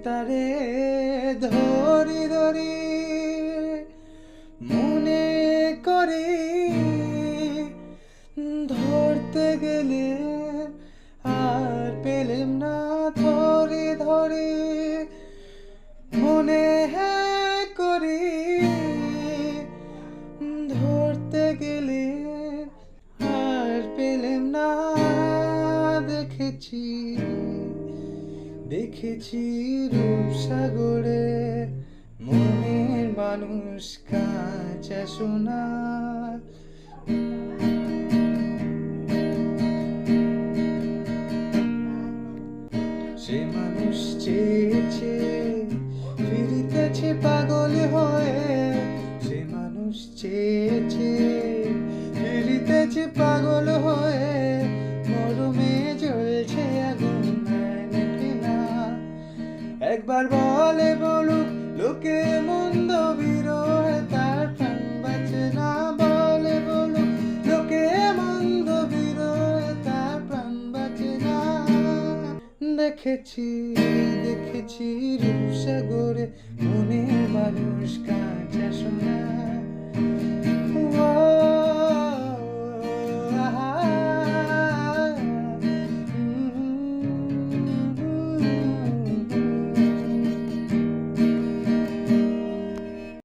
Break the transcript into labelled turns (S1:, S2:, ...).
S1: তারে ধরি ধরি মনে করে ধরতে গেলে আর পেলেম না, ধরে ধরে মনে করি ধরতে গেলে আর পেলেম না। দেখেছি দেখেছি রূপসাগরে মনের মানুষ কাঁচা সোনা। সে মানুষ চেয়েছে ফিরিতেছে পাগল হয়ে, সে মানুষ চেয়েছে ফিরিতেছে পাগল হয়ে, মরমে জ্বলছে আগুন নেভে না। একবার বলে বলুক লোকে মন্দ বিরহে তার প্রাণ বাঁচে না, বলে বলুক লোকে মন্দ বিরহে তার প্রাণ বাঁচে না। দেখেছি দেখেছি রূপসাগরে মনের মানুষ কাঁচা সোনা।